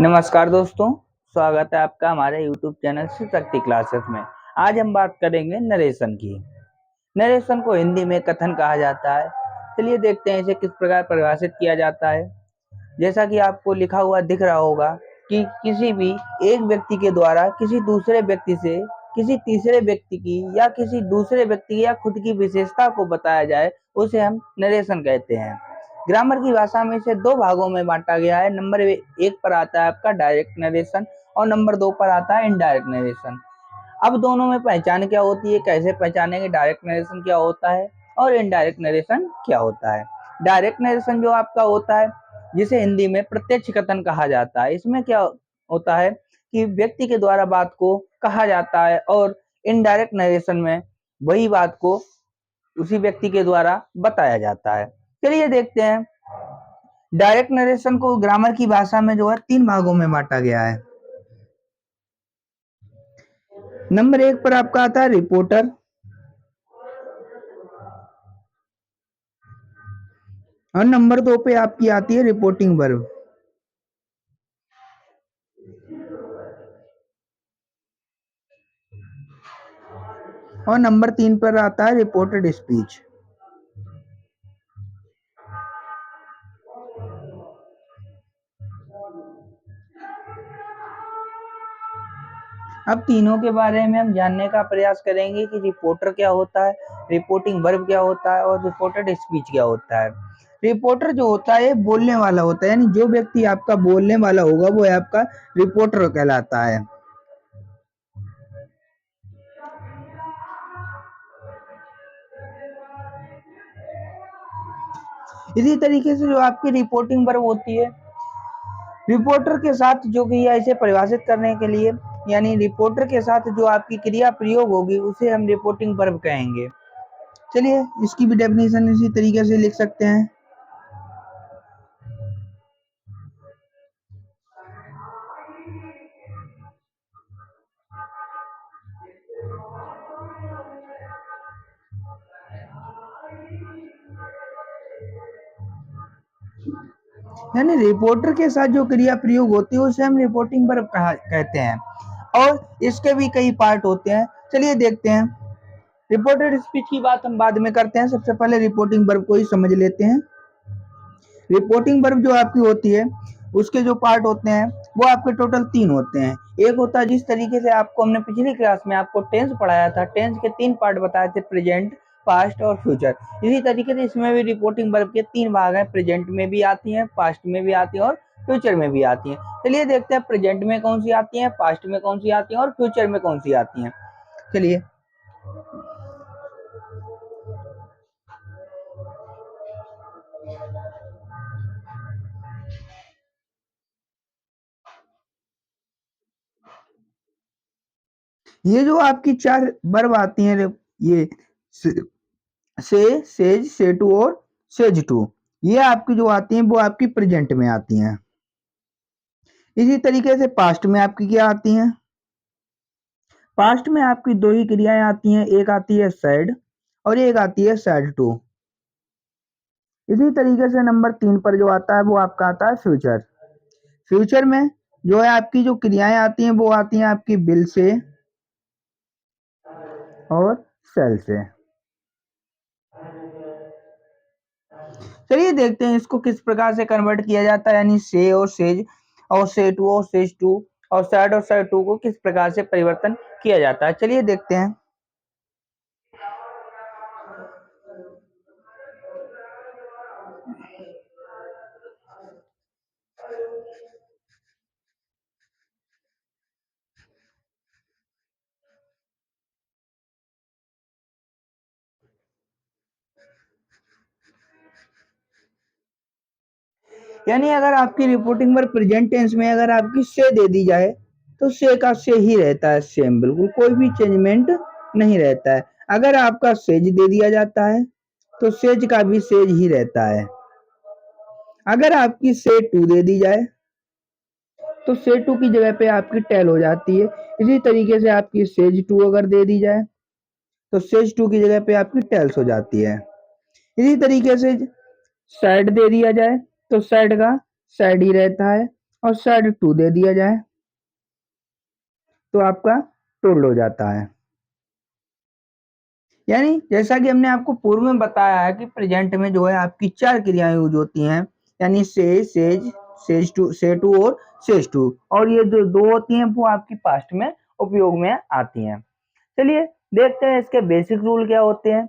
नमस्कार दोस्तों, स्वागत है आपका हमारे YouTube channel Shiv Shakti classes में। आज हम बात करेंगे नरेशन की। नरेशन को हिंदी में कथन कहा जाता है। चलिए देखते हैं इसे किस प्रकार परिभाषित किया जाता है। जैसा कि आपको लिखा हुआ दिख रहा होगा कि किसी भी एक व्यक्ति के द्वारा किसी दूसरे व्यक्ति से किसी तीसरे व्यक्ति की या किसी दूसरे व्यक्ति की या खुद की विशेषता को बताया जाए, उसे हम नरेशन कहते हैं। ग्रामर की भाषा में इसे दो भागों में बांटा गया है। नंबर एक पर आता है आपका डायरेक्ट नरेशन और नंबर 2 पर आता है इनडायरेक्ट नरेशन। अब दोनों में पहचान क्या होती है, कैसे पहचानेंगे डायरेक्ट नरेशन क्या होता है और इनडायरेक्ट नरेशन क्या होता है। डायरेक्ट नरेशन जो आपका होता है, जिसे हिंदी में प्रत्यक्ष कथन कहा जाता है, इसमें क्या होता है कि व्यक्ति के द्वारा बात को कहा जाता है और इनडायरेक्ट नरेशन में वही बात को उसी व्यक्ति के द्वारा बताया जाता है। चलिए देखते हैं। डायरेक्ट नरेशन को ग्रामर की भाषा में जो है 3 भागों में बांटा गया है। नंबर 1 पर आपका आता है रिपोर्टर और नंबर 2 पे आपकी आती है रिपोर्टिंग वर्ब और नंबर 3 पर आता है रिपोर्टेड स्पीच। अब तीनों के बारे में हम जानने का प्रयास करेंगे कि रिपोर्टर क्या होता है, रिपोर्टिंग वर्ब क्या होता है और रिपोर्टेड स्पीच क्या होता है। रिपोर्टर जो होता है बोलने वाला होता है, यानी जो व्यक्ति आपका बोलने वाला होगा वो आपका रिपोर्टर कहलाता है। इसी तरीके से जो आपकी रिपोर्टिंग वर्ब होती है, रिपोर्टर के साथ जो क्रिया इसे परिभाषित करने के लिए, यानी रिपोर्टर के साथ जो आपकी क्रिया प्रयोग होगी उसे हम रिपोर्टिंग वर्ब कहेंगे। चलिए इसकी भी डेफिनेशन इसी तरीके से लिख सकते हैं। यानी रिपोर्टर के साथ जो क्रिया प्रयोग होती है उसे हम रिपोर्टिंग वर्ब कहते हैं और इसके भी कई पार्ट होते हैं। चलिए देखते हैं। रिपोर्टेड स्पीच की बात हम बाद में करते हैं, सबसे पहले रिपोर्टिंग वर्ब को ही समझ लेते हैं। रिपोर्टिंग वर्ब जो आपकी होती है उसके जो पार्ट होते हैं वो आपके टोटल 3 होते हैं। एक होता है, जिस तरीके से आपको हमने पिछली क्लास में आपको टेंस पढ़ाया था, टेंस के 3 पार्ट बताए थे, प्रेजेंट, पास्ट और फ्यूचर। इसी तरीके से इसमें भी रिपोर्टिंग वर्ब के 3 भाग हैं, प्रेजेंट में भी आती हैं, पास्ट में भी आती हैं और फ्यूचर में भी आती हैं। चलिए देखते हैं प्रेजेंट में कौन सी आती हैं, पास्ट में कौन सी आती हैं और फ्यूचर में कौन सी आती हैं। चलिए ये जो आपकी 4 वर्ब आती हैं, ये सेज, से टू और सेज टू, ये आपकी जो आती हैं वो आपकी प्रेजेंट में आती हैं। इसी तरीके से पास्ट में आपकी क्या आती हैं, पास्ट में आपकी 2 ही क्रियाएं आती हैं, एक आती है सैड और एक आती है सैड टू। इसी तरीके से नंबर 3 पर जो आता है वो आपका आता है फ्यूचर। फ्यूचर में जो है आपकी जो क्रियाएं आती हैं वो आती हैं आपकी विल से और सेल से। चलिए देखते हैं इसको किस प्रकार से कन्वर्ट किया जाता है, यानी से और सेज और से टू और सेज टू और सैड और सैड टू को किस प्रकार से परिवर्तन किया जाता है। चलिए देखते हैं। यानी अगर आपकी रिपोर्टिंग पर प्रेजेंट टेंस में अगर आपकी से दे दी जाए तो से का से ही रहता है, सेम, बिल्कुल कोई भी चेंजमेंट नहीं रहता है। अगर आपका सेज दे दिया जाता है तो सेज का भी सेज ही रहता है। अगर आपकी से टू दे दी जाए तो से टू की जगह पे आपकी टेल हो जाती है। इसी तरीके से आपकी सेज टू अगर दे दी जाए तो सेज टू की जगह पे आपकी टेल्स हो जाती है। इसी तरीके से सैड दे दिया जाए तो सैड का सैड ही रहता है और साइड 2 दे दिया जाए तो आपका टोल्ड हो जाता है। यानी जैसा कि हमने आपको पूर्व में बताया है कि प्रेजेंट में जो है आपकी 4 क्रियाएं यूज होती हैं, यानी से, सेज, सेज टू, से टू और सेज टू, और ये जो 2 होती हैं वो आपकी पास्ट में उपयोग में आती हैं। चलिए देखते हैं इसके बेसिक रूल क्या होते हैं।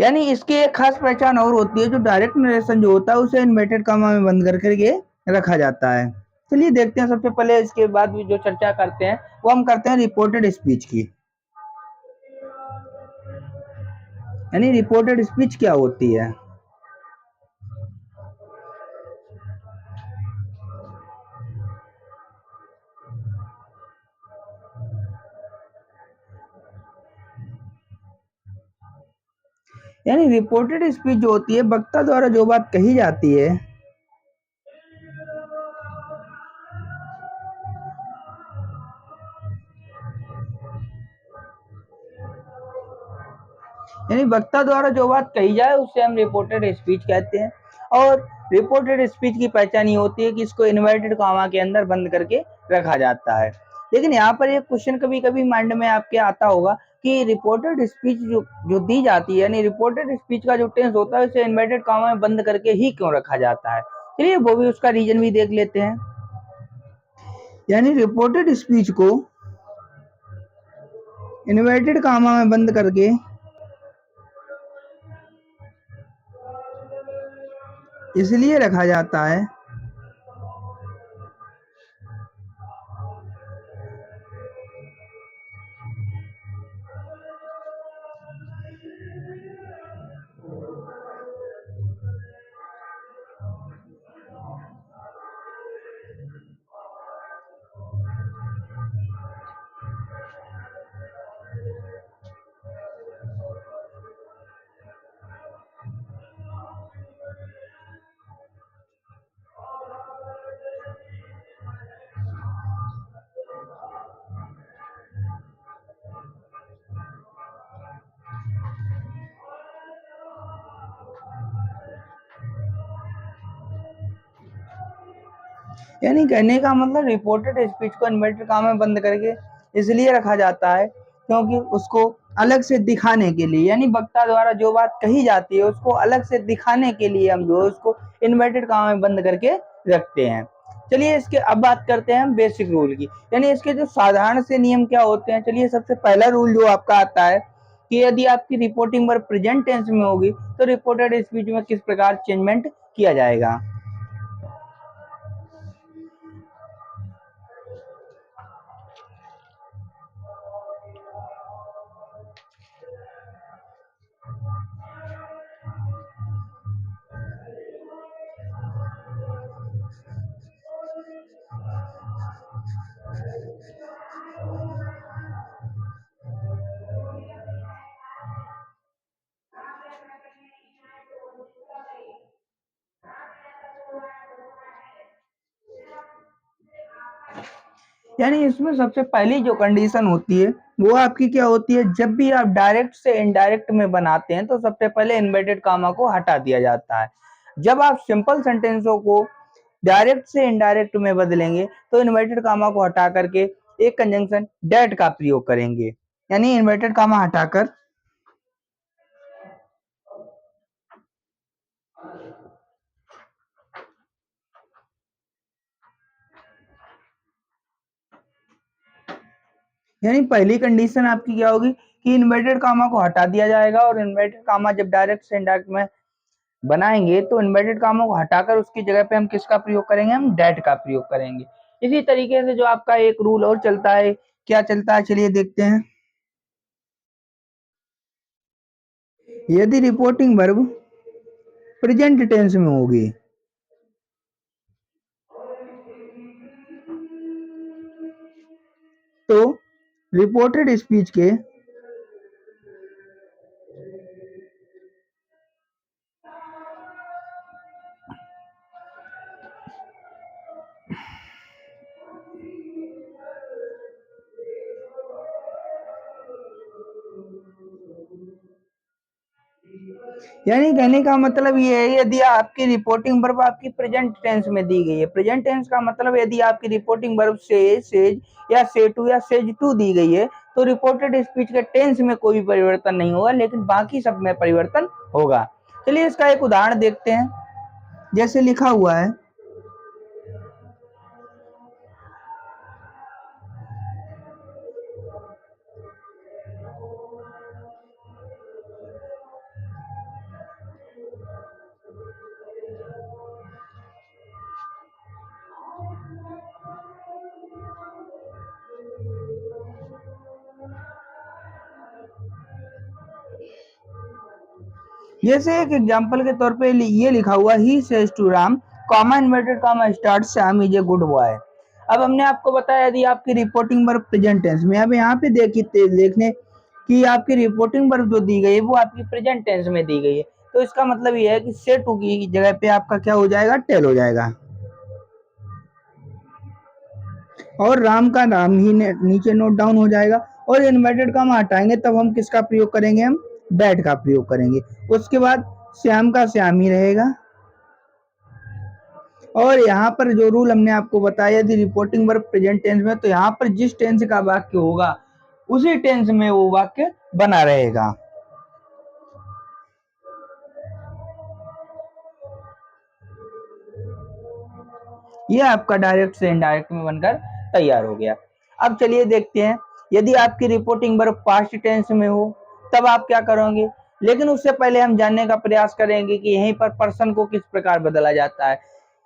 यानी इसकी एक खास पहचान और होती है, जो डायरेक्ट नरेशन जो होता है उसे इन्वर्टेड कॉमा में बंद करके रखा जाता है। चलिए देखते हैं, सबसे पहले इसके बाद भी जो चर्चा करते हैं वो हम करते हैं रिपोर्टेड स्पीच की। यानी रिपोर्टेड स्पीच क्या होती है। यानी रिपोर्टेड स्पीच जो होती है, वक्ता द्वारा जो बात कही जाती है, यानी वक्ता द्वारा जो बात कही जाए उसे हम रिपोर्टेड स्पीच कहते हैं। और रिपोर्टेड स्पीच की पहचान ये होती है कि इसको इन्वर्टेड कॉमा के अंदर बंद करके रखा जाता है। लेकिन यहाँ पर एक क्वेश्चन कभी कभी माइंड में आपके आता होगा कि रिपोर्टेड स्पीच जो जो दी जाती है, यानी रिपोर्टेड स्पीच का जो टेंस होता है उसे इन्वर्टेड कॉमा में बंद करके ही क्यों रखा जाता है। चलिए वो भी उसका रीजन भी देख लेते हैं। यानी रिपोर्टेड स्पीच को इन्वर्टेड कॉमा में बंद करके इसलिए रखा जाता है यानी कहने का मतलब रिपोर्टेड स्पीच को इन्वर्टेड कॉमा में बंद करके इसलिए रखा जाता है क्योंकि उसको अलग से दिखाने के लिए, यानी वक्ता द्वारा जो बात कही जाती है उसको अलग से दिखाने के लिए हम जो है उसको इन्वर्टेड कॉमा में बंद करके रखते हैं। चलिए इसके अब बात करते हैं हम बेसिक रूल की, यानी इसके जो साधारण से नियम क्या होते हैं। चलिए सबसे पहला रूल जो आपका आता है कि यदि आपकी रिपोर्टिंग वर्ब प्रेजेंट टेंस में होगी तो रिपोर्टेड स्पीच में किस प्रकार चेंजमेंट किया जाएगा। यानी इसमें सबसे पहली जो कंडीशन होती है वो आपकी क्या होती है, जब भी आप डायरेक्ट से इनडायरेक्ट में बनाते हैं तो सबसे पहले इन्वर्टेड कॉमा को हटा दिया जाता है। जब आप सिंपल सेंटेंसों को डायरेक्ट से इनडायरेक्ट में बदलेंगे तो इन्वर्टेड कॉमा को हटा करके एक कंजंक्शन डेट का प्रयोग करेंगे। यानी इन्वर्टेड कॉमा हटाकर यानी पहली कंडीशन आपकी क्या होगी कि इन्वर्टेड कॉमा को हटा दिया जाएगा, और इन्वर्टेड कॉमा जब डायरेक्ट से इनडायरेक्ट में बनाएंगे तो इन्वर्टेड कॉमा को हटाकर उसकी जगह पे हम किसका प्रयोग करेंगे, हम डेट का प्रयोग करेंगे। इसी तरीके से जो आपका एक रूल और चलता है, क्या चलता है चलिए देखते हैं। यदि रिपोर्टिंग वर्ब प्रेजेंट टेंस में होगी तो रिपोर्टेड स्पीच के यानी कहने का मतलब ये है, यदि आपकी रिपोर्टिंग वर्ब आपकी प्रेजेंट टेंस में दी गई है, प्रेजेंट टेंस का मतलब यदि आपकी रिपोर्टिंग वर्ब से, सेज या से टू या सेज टू दी गई है तो रिपोर्टेड स्पीच के टेंस में कोई भी परिवर्तन नहीं होगा, लेकिन बाकी सब में परिवर्तन होगा। चलिए इसका एक उदाहरण देखते हैं। जैसे लिखा हुआ है, जैसे एक एग्जांपल के तौर पे ये लिखा हुआ, he says to Ram, comma inverted comma start, Shyam is a good boy. अब हमने आपको बताया यदि आपकी रिपोर्टिंग वर्ब प्रेजेंट टेंस में, अब यहाँ पे देखने कि आपकी रिपोर्टिंग वर्ब जो दी गई है वो आपकी प्रेजेंट टेंस में दी गई है, तो इसका मतलब ये है कि से टू की जगह पे आपका क्या हो जाएगा, टेल हो जाएगा, और राम का नाम ही नीचे नोट डाउन हो जाएगा, और इन्वर्टेड कॉमा हटाएंगे तब हम किसका प्रयोग करेंगे, हम दैट का प्रयोग करेंगे। उसके बाद श्याम का श्याम ही रहेगा, और यहाँ पर जो रूल हमने आपको बताया, यदि रिपोर्टिंग वर्ब प्रेजेंट टेंस में, तो यहाँ पर जिस टेंस का वाक्य होगा उसी टेंस में वो वाक्य बना रहेगा। ये आपका डायरेक्ट से इनडायरेक्ट में बनकर तैयार हो गया। अब चलिए देखते हैं, यदि आपकी रिपोर्टिंग वर्ब पास्ट टेंस में हो तब आप क्या करोगे, लेकिन उससे पहले हम जानने का प्रयास करेंगे कि यहीं पर पर्सन को किस प्रकार बदला जाता है।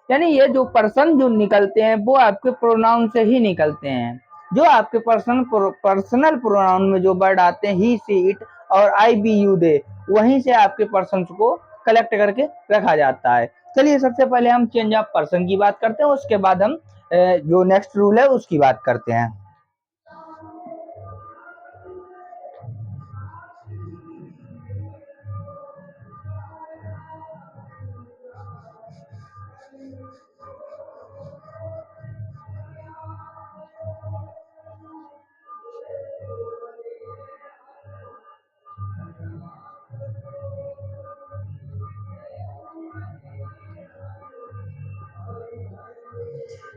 यानी ये जो पर्सन जो निकलते हैं वो आपके प्रोनाउन से ही निकलते हैं। जो आपके पर्सनल प्रोनाउन में जो वर्ड आते हैं, ही सी इट और आई बी यू दे, वहीं से आपके पर्सन को कलेक्ट करके रखा जाता है। चलिए सबसे पहले हम चेंज ऑफ पर्सन की बात करते हैं, उसके बाद हम जो नेक्स्ट रूल है उसकी बात करते हैं।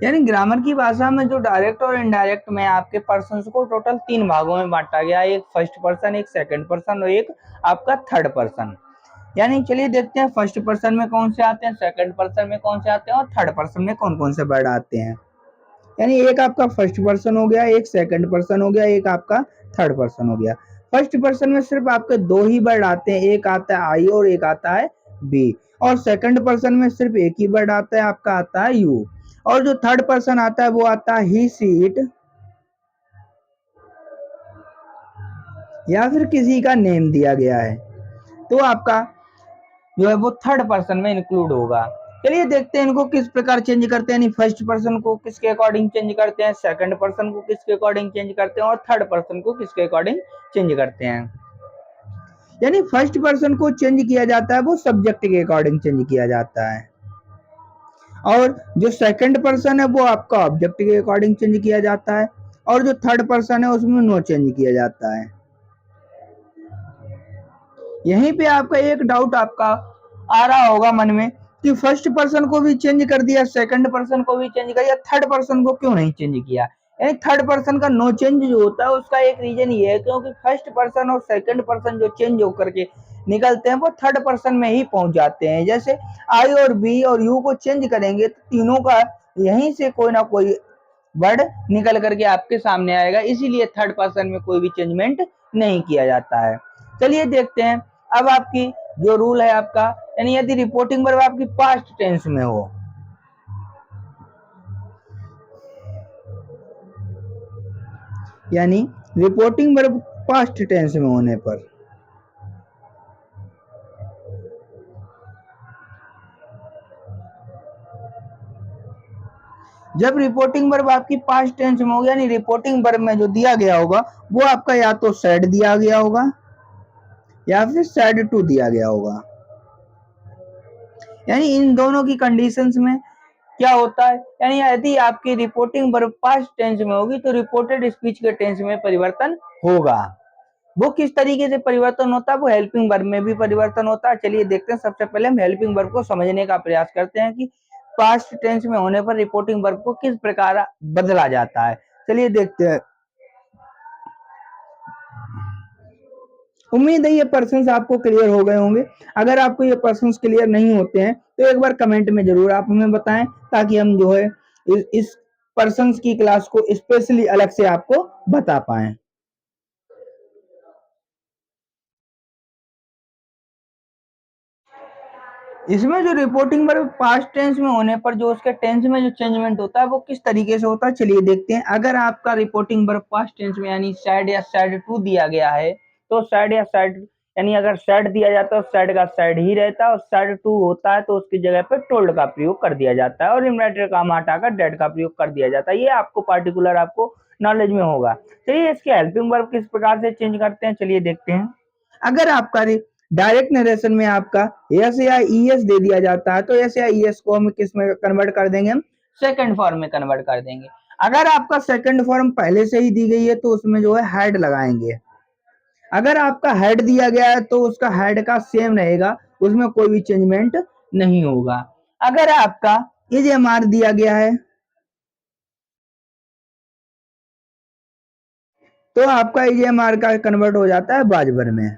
यानी ग्रामर की भाषा में जो डायरेक्ट और इनडायरेक्ट में आपके पर्सन्स को टोटल 3 भागों में बांटा गया, एक फर्स्ट पर्सन, एक सेकंड पर्सन और एक आपका थर्ड पर्सन। यानी चलिए देखते हैं फर्स्ट पर्सन में कौन से आते हैं, सेकंड पर्सन में कौन से आते हैं और थर्ड पर्सन में कौन कौन से वर्ड आते हैं। यानी एक आपका फर्स्ट पर्सन हो गया, एक सेकंड पर्सन हो गया, एक आपका थर्ड पर्सन हो गया। फर्स्ट पर्सन में सिर्फ आपके 2 ही वर्ड आते हैं, एक आता है आई और एक आता है बी, और सेकंड पर्सन में सिर्फ एक ही वर्ड आता है, आपका आता है यू, और जो थर्ड पर्सन आता है वो आता है ही सी इट, या फिर किसी का नेम दिया गया है, तो आपका जो है वो थर्ड पर्सन में इंक्लूड होगा। चलिए देखते हैं इनको किस प्रकार चेंज करते हैं, यानी फर्स्ट पर्सन को किसके अकॉर्डिंग चेंज करते हैं, सेकंड पर्सन को किसके अकॉर्डिंग चेंज करते हैं और थर्ड पर्सन को किसके अकॉर्डिंग चेंज करते हैं। यानी फर्स्ट पर्सन को चेंज किया जाता है वो सब्जेक्ट के अकॉर्डिंग चेंज किया जाता है, और जो सेकंड पर्सन है वो आपका ऑब्जेक्ट के अकॉर्डिंग चेंज किया जाता है, और जो थर्ड पर्सन है उसमें नो चेंज किया जाता है। यहीं पे आपका एक डाउट आपका आ रहा होगा मन में कि फर्स्ट पर्सन को भी चेंज कर दिया, सेकंड पर्सन को भी चेंज कर दिया, थर्ड पर्सन को क्यों नहीं चेंज किया। यानी थर्ड पर्सन का नो चेंज जो होता है उसका एक रीजन ये है क्योंकि फर्स्ट पर्सन और सेकंड पर्सन जो चेंज होकर के निकलते हैं वो थर्ड पर्सन में ही पहुंच जाते हैं। जैसे आई और बी और यू को चेंज करेंगे तो तीनों का यहीं से कोई ना कोई वर्ड निकल करके आपके सामने आएगा, इसीलिए थर्ड पर्सन में कोई भी चेंजमेंट नहीं किया जाता है। चलिए देखते हैं अब आपकी जो रूल है आपका, यानी यदि रिपोर्टिंग वर्ब आपकी पास्ट टेंस में हो, यानी रिपोर्टिंग वर्ब पास्ट टेंस में होने पर जब रिपोर्टिंग वर्ब आपकी पास्ट टेंस में होगी, यानी रिपोर्टिंग वर्ब में जो दिया गया होगा वो आपका या तो सैड दिया गया होगा या फिर सैड टू दिया गया होगा। यानी इन दोनों की कंडीशंस में क्या होता है, यानी यदि आपकी रिपोर्टिंग वर्ब पास्ट टेंस में होगी तो रिपोर्टेड स्पीच के टेंस में परिवर्तन होगा। वो किस तरीके से परिवर्तन होता है, वो हेल्पिंग वर्ब में भी परिवर्तन होता है। चलिए देखते हैं, सबसे पहले हम हेल्पिंग वर्ब को समझने का प्रयास करते हैं कि पास्ट टेंस में होने पर रिपोर्टिंग वर्ब को किस प्रकार बदला जाता है। चलिए देखते हैं। उम्मीद है ये पर्सन्स आपको क्लियर हो गए होंगे। अगर आपको ये पर्सन्स क्लियर नहीं होते हैं तो एक बार कमेंट में जरूर आप हमें बताएं, ताकि हम जो है इस पर्सन्स की क्लास को स्पेशली अलग से आपको बता पाएं। इसमें जो रिपोर्टिंग वर्ब पास्ट टेंस में होने पर जो उसके टेंस में जो चेंजमेंट होता है वो किस तरीके से होता है, चलिए देखते हैं। अगर आपका रिपोर्टिंग वर्ब पास्ट टेंस में यानी सैड या सैड टू दिया गया है, तो सैड या सैड यानी अगर सैड दिया जाता है तो सैड का सैड ही रहता है, और सैड टू होता है तो उसकी जगह पर टोल्ड का प्रयोग कर दिया जाता है, और इमरेटर का हटाकर डेड का प्रयोग कर दिया जाता है। ये आपको पार्टिकुलर आपको नॉलेज में होगा। चलिए इसके हेल्पिंग वर्ब किस प्रकार से चेंज करते हैं, चलिए देखते हैं। अगर आपका डायरेक्ट नरेशन में आपका एस या ईएस दे दिया जाता है, तो एस या ईएस को हम किस में कन्वर्ट कर देंगे, हम सेकंड फॉर्म में कन्वर्ट कर देंगे। अगर आपका सेकंड फॉर्म पहले से ही दी गई है तो उसमें जो है हेड लगाएंगे। अगर आपका हेड दिया गया है तो उसका हेड का सेम रहेगा, उसमें कोई भी चेंजमेंट नहीं होगा। अगर आपका इजेएमआर दिया गया है तो आपका इजेएमआर का कन्वर्ट हो जाता है बाजबर में।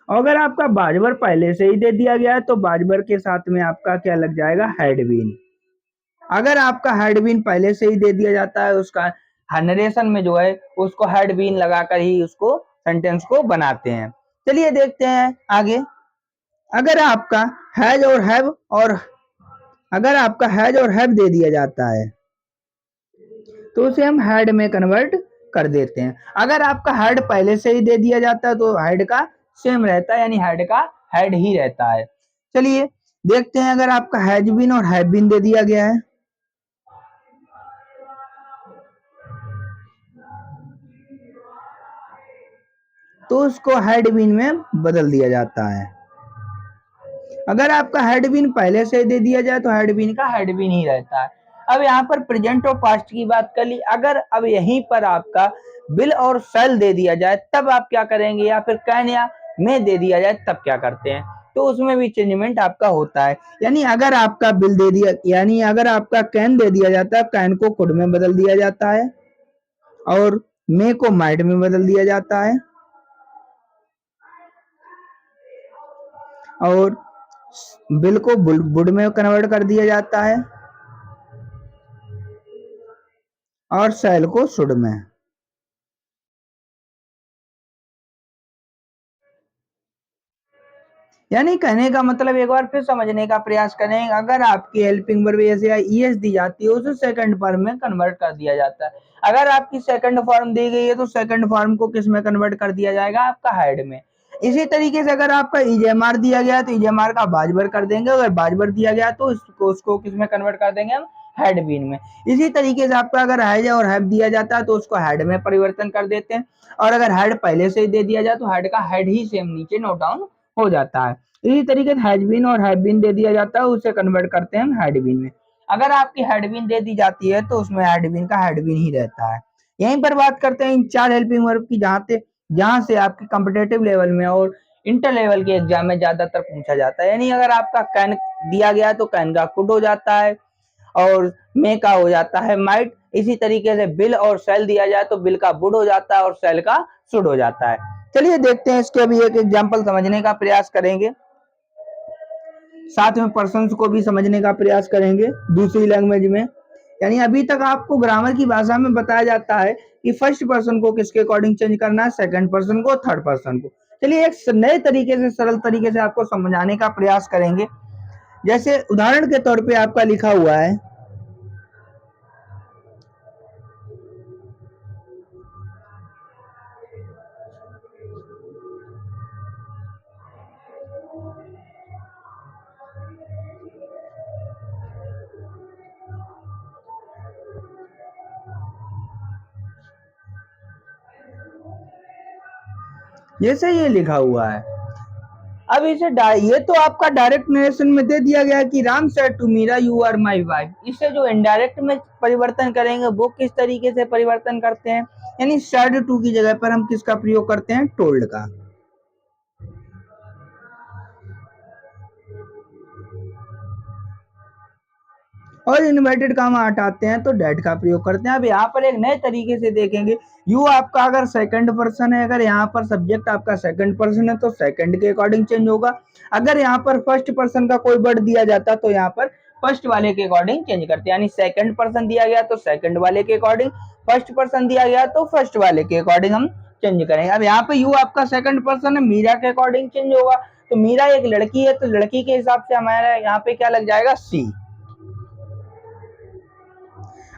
अगर आपका बाजबर पहले से ही दे दिया गया है तो बाजबर के साथ में आपका क्या लग जाएगा, हेडबीन। अगर आपका हेडबीन पहले से ही दे दिया जाता है, उसका नरेशन में जो है उसको हेडबीन लगाकर ही उसको सेंटेंस को बनाते हैं। चलिए देखते हैं आगे। अगर आपका हैज और हैव और अगर आपका हैज और हैव दे दिया जाता है तो उसे हम हेड में कन्वर्ट कर देते हैं। अगर आपका हेड पहले से ही दे दिया जाता है तो हेड का सेम रहता है, यानी हेड का हेड ही रहता है। चलिए देखते हैं, अगर आपका हैज बीन और हैव बीन दे दिया गया है तो उसको हैड बीन में बदल दिया जाता है। अगर आपका हेड बीन पहले से दे दिया जाए तो हेड बीन का हेड बीन ही रहता है। अब यहाँ पर प्रेजेंट और पास्ट की बात कर ली। अगर अब यहीं पर आपका बिल और सेल दे दिया जाए तब आप क्या करेंगे, या फिर कैन या में दे दिया जाए तब क्या करते हैं, तो उसमें भी चेंजमेंट आपका होता है। यानी अगर आपका बिल दे दिया, यानी अगर आपका कैन दे दिया जाता है, कैन को कुड में बदल दिया जाता है, और मे को माइट में बदल दिया जाता है, और बिल को बुड में कन्वर्ट कर दिया जाता है, और सेल को शुड में। यानी कहने का मतलब एक बार फिर समझने का प्रयास करें। अगर आपकी हेल्पिंग वर्ब एस या ईएस दी जाती है उसे सेकंड फॉर्म में कन्वर्ट कर दिया जाता है। अगर आपकी सेकंड फॉर्म दी गई है तो सेकंड फॉर्म को किस में कन्वर्ट कर दिया जाएगा, आपका हेड में। इसी तरीके से अगर आपका इजेएमआर दिया गया है तो इजेएमआर का बाजबर कर देंगे, अगर बाजबर दिया गया तो उसको किस में कन्वर्ट कर देंगे, हम हेड बीन में। इसी तरीके से आपका अगर हैज और हैव दिया जाता है तो उसको हेड में परिवर्तन कर देते हैं, और अगर हेड पहले से ही दे दिया जाए तो हेड का हेड ही सेम नीचे नोट डाउन हो जाता है। इसी तरीके से हैज बीन और हैव बीन दे दिया जाता है, उसे कन्वर्ट करते हैं हम हेड बीन में। अगर आपकी हेड बीन दे दी जाती है तो उसमें हेड बीन का हेड बीन ही रहता है। यहीं पर बात करते हैं इन चार हेल्पिंग वर्ब की, जहां से आपके कॉम्पिटिटिव लेवल में और इंटर लेवल के एग्जाम में ज्यादातर पूछा जाता है। यानी अगर आपका कैन दिया गया तो कैन का कुड हो जाता है, और मे का हो जाता है माइट। इसी तरीके से बिल और सेल दिया जाए तो बिल का बुड हो जाता है और सेल का शुड हो जाता है। चलिए देखते हैं, इसके अभी एक एग्जांपल समझने का प्रयास करेंगे, साथ में पर्सन्स को भी समझने का प्रयास करेंगे दूसरी लैंग्वेज में। यानी अभी तक आपको ग्रामर की भाषा में बताया जाता है कि फर्स्ट पर्सन को किसके अकॉर्डिंग चेंज करना है, सेकंड पर्सन को, थर्ड पर्सन को। चलिए एक नए तरीके से, सरल तरीके से आपको समझाने का प्रयास करेंगे। जैसे उदाहरण के तौर पे आपका लिखा हुआ है, जैसे ये लिखा हुआ है। अब इसे ये तो आपका डायरेक्ट नरेशन में दे दिया गया कि Ram said to Meera you are my wife. इसे जो इनडायरेक्ट में परिवर्तन करेंगे वो किस तरीके से परिवर्तन करते हैं, यानी सेड टू की जगह पर हम किसका प्रयोग करते हैं, टोल्ड का। और इन्वर्टेड कामा हटाते हैं तो डेट का प्रयोग करते हैं। अब यहाँ पर एक नए तरीके से देखेंगे, यू आपका अगर सेकंड पर्सन है, अगर यहाँ पर सब्जेक्ट आपका सेकंड पर्सन है तो सेकंड के अकॉर्डिंग चेंज होगा। अगर यहाँ पर फर्स्ट पर्सन का कोई वर्ड दिया जाता तो यहाँ पर फर्स्ट वाले के अकॉर्डिंग चेंज करते हैं, यानी सेकंड पर्सन दिया गया तो सेकंड वाले के अकॉर्डिंग, फर्स्ट पर्सन दिया गया तो फर्स्ट वाले के अकॉर्डिंग हम चेंज करेंगे। अब यहाँ पे यू आपका सेकंड पर्सन है, मीरा के अकॉर्डिंग चेंज होगा, तो मीरा एक लड़की है तो लड़की के हिसाब से हमारा यहाँ पे क्या लग जाएगा, सी।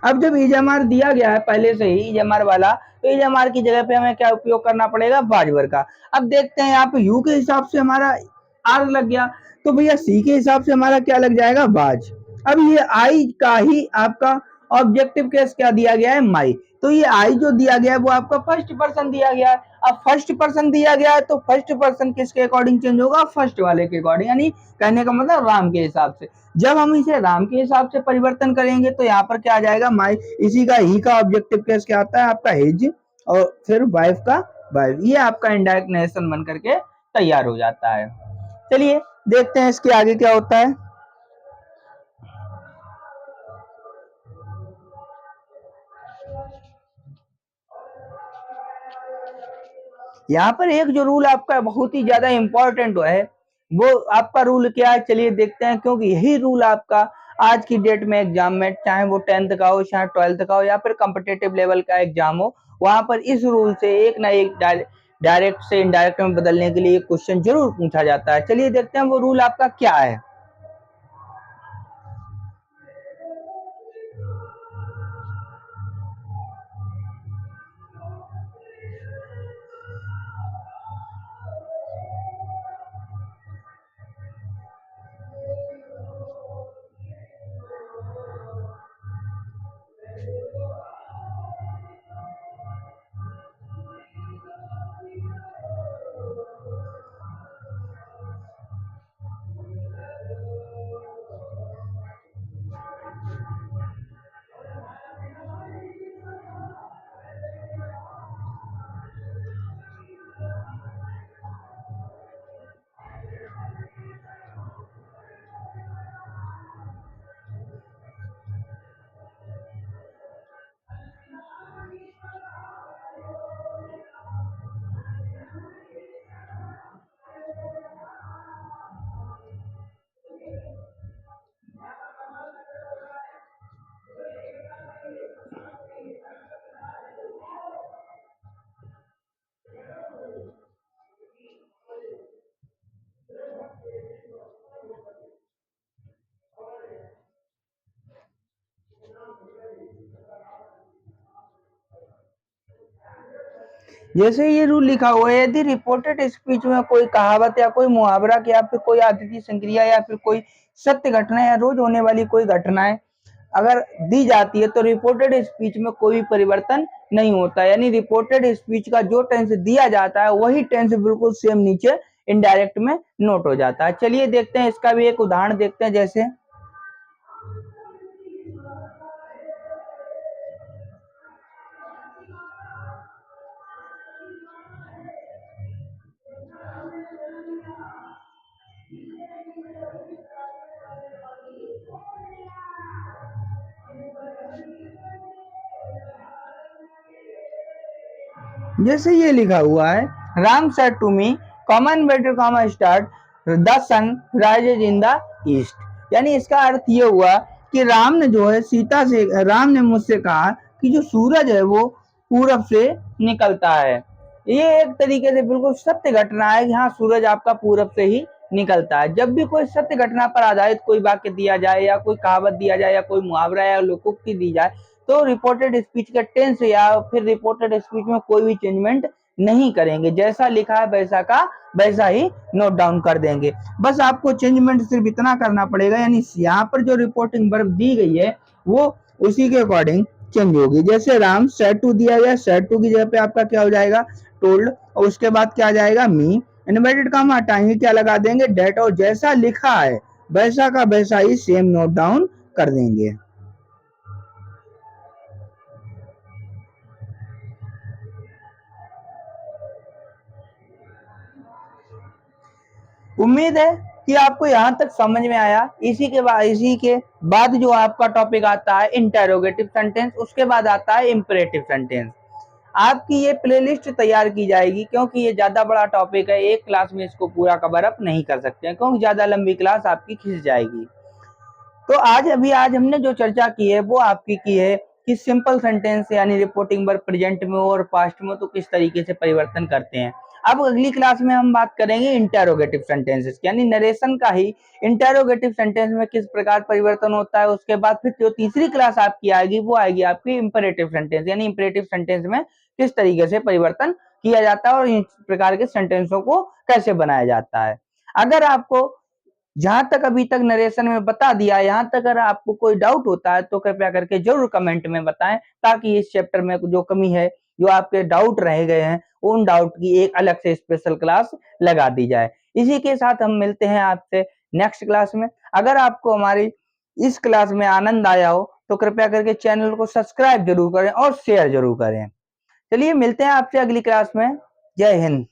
अब जब ईजमार दिया गया है पहले से ही ईजमार वाला, तो ईजमार की जगह पे हमें क्या उपयोग करना पड़ेगा, बाजवर का। अब देखते हैं यहाँ पे यू के हिसाब से हमारा आर लग गया, तो भैया सी के हिसाब से हमारा क्या लग जाएगा, बाज। अब ये आई का ही आपका ऑब्जेक्टिव केस क्या दिया गया है, माई, तो ये आई जो दिया गया है वो आपका फर्स्ट पर्सन दिया गया है। अब फर्स्ट पर्सन दिया गया है तो फर्स्ट पर्सन किसके अकॉर्डिंग चेंज होगा, फर्स्ट वाले के अकॉर्डिंग, यानी कहने का मतलब राम के हिसाब से। जब हम इसे राम के हिसाब से परिवर्तन करेंगे तो यहाँ पर क्या आ जाएगा, माई, इसी का ही का ऑब्जेक्टिव केस क्या आता है आपका, हिज, और फिर वाइफ का वाइफ। ये आपका इनडायरेक्ट नेशन बन करके तैयार हो जाता है। चलिए देखते हैं इसके आगे क्या होता है। यहाँ पर एक जो रूल आपका बहुत ही ज्यादा इंपॉर्टेंट है, वो आपका रूल क्या है, चलिए देखते हैं, क्योंकि यही रूल आपका आज की डेट में एग्जाम में, चाहे वो 10th का हो, चाहे 12th का हो, या फिर कॉम्पिटेटिव लेवल का एग्जाम हो, वहां पर इस रूल से एक ना एक डायरेक्ट से इनडायरेक्ट में बदलने के लिए क्वेश्चन जरूर पूछा जाता है। चलिए देखते हैं वो रूल आपका क्या है। जैसे ये रूल लिखा हुआ है, यदि रिपोर्टेड स्पीच में कोई कहावत या कोई मुहावरा या फिर कोई आदती संक्रिया या फिर कोई सत्य घटना या रोज होने वाली कोई घटनाएं अगर दी जाती है तो रिपोर्टेड स्पीच में कोई भी परिवर्तन नहीं होता, यानी रिपोर्टेड स्पीच का जो टेंस दिया जाता है वही टेंस बिल्कुल सेम नीचे इनडायरेक्ट में नोट हो जाता है। चलिए देखते हैं, इसका भी एक उदाहरण देखते हैं। जैसे ये लिखा हुआ है, Ram said to me, common better comma start, the sun rises in the east. यानी इसका अर्थ ये हुआ कि राम ने जो है सीता से, राम ने मुझसे कहा कि जो सूरज है वो पूरब से निकलता है। ये एक तरीके से बिल्कुल सत्य घटना है कि हाँ, सूरज आपका पूरब से ही निकलता है। जब भी कोई सत्य घटना पर आधारित कोई वाक्य दिया जाए या कोई कहावत दिया जाए या कोई मुहावरा या लोकोक्ति दी जाए तो रिपोर्टेड स्पीच का टेंस या फिर रिपोर्टेड स्पीच में कोई भी चेंजमेंट नहीं करेंगे, जैसा लिखा है वैसा का वैसा ही नोट डाउन कर देंगे। बस आपको चेंजमेंट सिर्फ इतना करना पड़ेगा, यानी यहाँ पर जो रिपोर्टिंग वर्ब दी गई है वो उसी के अकॉर्डिंग चेंज होगी। जैसे राम सेड टू दिया गया, सेड टू की जगह पे आपका क्या हो जाएगा, टोल्ड, और उसके बाद क्या आ जाएगा, मी, इन्वर्टेड कॉमा हटाएंगे, क्या लगा देंगे, डेट, और जैसा लिखा है वैसा का वैसा ही सेम नोट डाउन कर देंगे। उम्मीद है कि आपको यहाँ तक समझ में आया। इसी के बाद जो आपका टॉपिक आता है इंटेरोगेटिव सेंटेंस, उसके बाद आता है इंपरेटिव सेंटेंस। आपकी ये प्लेलिस्ट तैयार की जाएगी क्योंकि ये ज़्यादा बड़ा टॉपिक है, एक क्लास में इसको पूरा कवर अप नहीं कर सकते हैं क्योंकि ज़्यादा लंबी क्लास आपकी खिंच जाएगी। तो आज हमने जो चर्चा की है वो आपकी की है कि सिंपल सेंटेंस यानी रिपोर्टिंग वर्ब प्रेजेंट में और पास्ट में तो किस तरीके से परिवर्तन करते हैं। अब अगली क्लास में हम बात करेंगे इंटेरोगेटिव सेंटेंसेस यानी नरेशन का ही इंटेरोगेटिव सेंटेंस में किस प्रकार परिवर्तन होता है। उसके बाद फिर जो तीसरी क्लास आपकी आएगी वो आएगी आपकी इंपरेटिव सेंटेंस यानी इंपरेटिव सेंटेंस में किस तरीके से परिवर्तन किया जाता है और इन प्रकार के सेंटेंसों को कैसे बनाया जाता है। अगर आपको जहां तक अभी तक नरेशन में बता दिया, यहाँ तक अगर आपको कोई डाउट होता है तो कृपया करके जरूर कमेंट में बताएं ताकि इस चैप्टर में जो कमी है, जो आपके डाउट रह गए हैं, उन डाउट की एक अलग से स्पेशल क्लास लगा दी जाए। इसी के साथ हम मिलते हैं आपसे नेक्स्ट क्लास में। अगर आपको हमारी इस क्लास में आनंद आया हो तो कृपया करके चैनल को सब्सक्राइब जरूर करें और शेयर जरूर करें। चलिए मिलते हैं आपसे अगली क्लास में। जय हिंद।